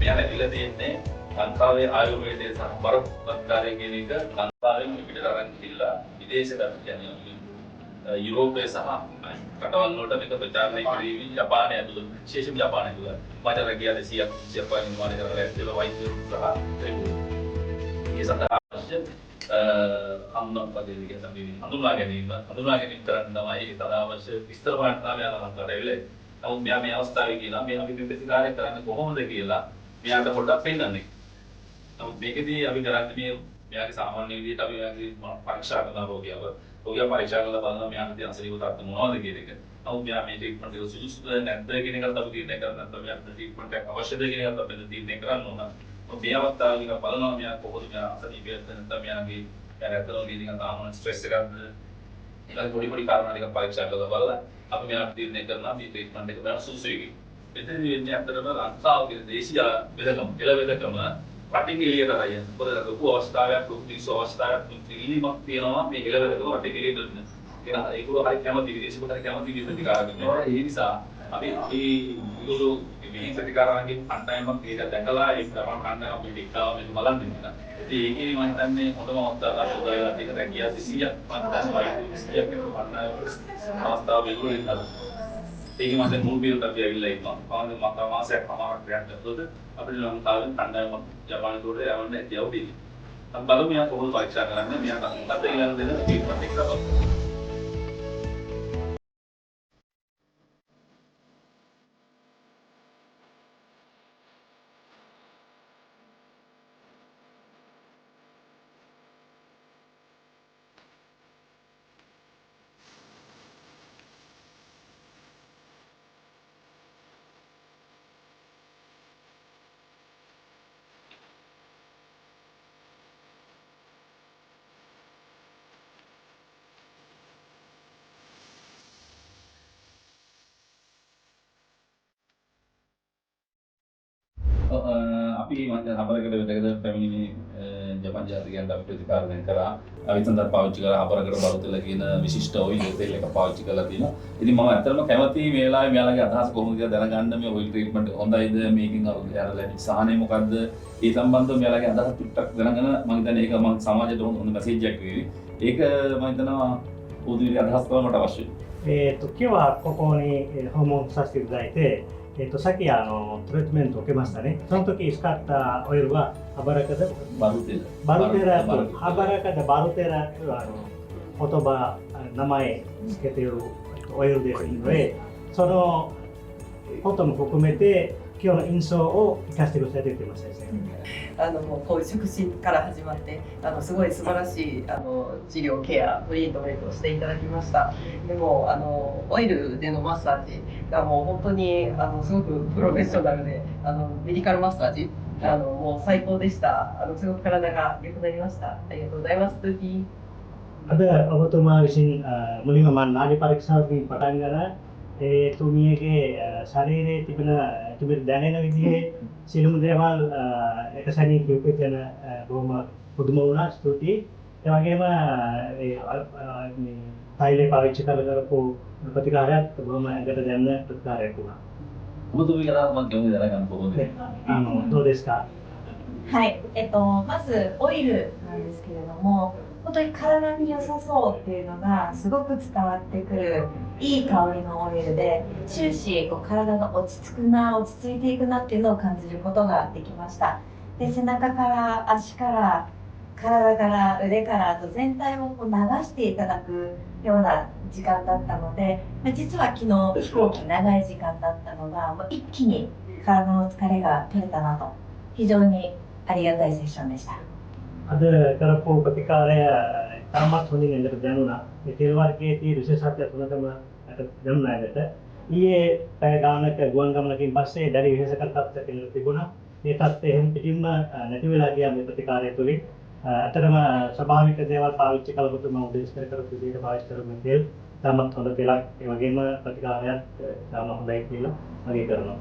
මෙයා ලැබිලා තියෙන්නේ ලංකාවේ ආයුර්වේදයේ සම්බරපත්කාරය කියන එක ලංකාවෙන් පිටට අරන් ගිහිල්ලා විදේශයට කියන්නේ යුරෝපයේ සහ රටවල් වලට මේක ප්‍රචාරණය කිරීමේ ජපානය ඇතුළු විශේෂයෙන් ජපානය ඇතුළු මට රැකියාවේ 100ක් නිර්මාණය කරලා ඇත්තේ වෛද්‍යවරු සහ ඒ සඳහා අවශ්‍ය අනුනම්පදේ කියන අපි හඳුනා ගැනීම කරන්න තමයි ඒ සඳහා අවශ්‍ය විස්තර වාර්තාව යන ලංකාවට ඇවිල්ලා. නමුත් මෙයා මේ අවස්ථාවේ කියලා මේ අපි ප්‍රතිකාරය කරන්න කොහොමද කියලා මෙයාට පොඩ්ඩක් පෙන්නන්නේ. නමුත් මේකදී අපි කරන්නේ මේ මෙයාගේ සාමාන්‍ය විදිහට අපි මෙයාගේ පරීක්ෂා කරන රෝගියා පරීක්ෂා කරලා බලනවා මෙයාට තියෙන අසනීප තත්ත්ව මොනවද කියන එක. නමුත් මෙයා මේ ට්‍රීට්මන්ට් එක සුදුසුද නැද්ද කියන එකත් අපි තීරණය කරන්න නැත්නම් මෙයාට ට්‍රීට්මන්ට් එක අවශ්‍යද කියන එකත් අපි තීරණය කරන්න ඕන. මොකද මේ අවස්ථාවේ නිකන් බලනවා මෙයා කොහොමද මෙයා අසනීපයද නැත්නම් මෙයාගේ ඇත්තටම මේ නිකන් තාම ස්ට්‍රෙස් එකක්ද ඊළඟ පොඩි කාරණා ටිකක් පරීක්ෂා කරලා බලලා අපි මෙයාට තීරණය කරනවා මේ ට්‍රීට්මන්ට් එක බලන සුදුසුයි කියලා. එතනදී වෙන්නේ ඇත්තටම ලංකාවේ දේශීය වෙදකම වටින් එළියට අරගෙන මොකද ලොකු අවස්ථාවක් ලොකු දිසු අවස්ථාවක් ඉල්ලීමක් තියෙනවා මේ එළවෙදක වටින් එළියට දෙන්න. ඒක හරි කැමති විදේශිකට කැමති ප්‍රතිකාර කරනවා. ඒ නිසා අපි ඒගොල්ලෝ මේ ප්‍රතිකාරයන්ගේ අන්තයන්මක් ඒක දැකලා ඒක තමයි කන්න අපි ටිකව මේක බලන්න ඉන්නවා. ඉතින් ඒකේ මම හිතන්නේ හොඳම අවස්ථාවක් උදාලා ටික රැකියා 100ක් අවස්ථාව වෙනුනේ ඉන්නවා. ඒක මත මුල් බිල් අපි ඇවිල්ලා ඉන්නවා. පාන මාසයක් පමණක් ක්‍රියාත්මක කළොත් අපිට ලංකාවෙන් කණ්ඩායමක් ජපානයේ උඩ යවන්න ඇතිවදී. අපි බලමු මෙයා කොහොමද පරීක්ෂා කරන්නේ මෙයාට අද ඊළඟ දෙන ට්‍රීට්මන්ට් එක තමයි. අපි මම හබරකට වෙදකද පැමිණි ජපාන් ජාතිකයන්ට අපි ප්‍රතිකාර දැන් කරා. අපි සඳහා පාවිච්චි කරා හබරකට බලතල කියන විශිෂ්ට ඔයිල් තෙල් එක පාවිච්චි කරලා තියෙනවා. ඉතින් මම ඇත්තටම කැමතියි මේ වෙලාවේ මෙයාලගේ අදහස කොහොමද කියලා දැනගන්න මේ ඔයිල් ට්‍රීට්මන්ට් හොඳයිද මේකෙන් අර ලැබෙන සාහනය මොකද්ද? ඒ සම්බන්ධව මෙයාලගේ අදහස් ටිකක් දැනගෙන මම හිතන්නේ ඒක මම සමාජයට හොඳ මෙසේජ් එකක් වේවි. ඒක මම හිතනවා පොදුවේ අදහස් කරන්න මට අවශ්‍යයි. 今日はここに訪問させていただいて、さっきトリートメントを受けましたね。その時使ったオイルはハバラカでバルテラとハバラカでバルテラという言葉名前つけているオイルですので、そのことも含めて今日の印象を生かしてくださいと言ってましたですね。もうこういう触診から始まってすごい素晴らしい治療ケアトリートメントをしていただきました。でもオイルでのマッサージがもう本当にすごくプロフェッショナルでメディカルマッサージもう最高でした。すごく体が良くなりました。ありがとうございます。ada ඔබතුමා විසින් මුලින්ම මම නාඩි පරීක්ෂාවකින් පටන් ගන්න තුමියගේ ශරීරයේ තිබෙන දැනෙන විදිහේ සිළුමු දේවල් එක සැනින් කිව්වේ කියන බොහොම පුදුම වුණා ස්තුතියි. ඒ වගේම මේ ෆයිල් එක පාවිච්චි කරපු ප්‍රතිකාරයක් බොහොම ඇඟට දැනෙන ප්‍රතිකාරයක් වුණා. ඔබතුමී කරා මම කියමු දැනගන්න කොහොමද? どうですか？はい、まずオイルなんですけれども、本当に体に良さそうっていうのがすごく伝わってくるいい香りのオイルで、終始こう体が落ち着くな、落ち着いていくなっていうのを感じることができました。で、背中から足から体から腕からと全体をこう流していただくような時間だったので、実は昨日飛行機長い時間だったのがもう一気に体の疲れが取れたなと、非常にありがたいセッションでした。 අද කරපු ප්‍රතිකාරය තාමත් හොඳින් ඇඟට දැනුණා. මේ තෙල් වර්ගයේ තියෙන විශේෂත්වය තුනටම ඇඟට දැනුණා ඇඟට. ඊයේ පැය ගානක ගුවන් ගමනකින් පස්සේ දැඩි විශේෂකත්වයක් තිබුණා. මේ තත්ත්වය එහෙම පිටින්ම නැති වෙලා ගියා මේ ප්‍රතිකාරය තුලින්. අතරම ස්වභාවික දේවල් පාවිච්චි කළොත් මම උදේශ කරපු විදිහට පාවිච්චි කරමු තෙල් තාමත් හොඳ තෙලක්. ඒ වගේම ප්‍රතිකාරයක් තාම හොඳයි කියලා මගේ කරනවා.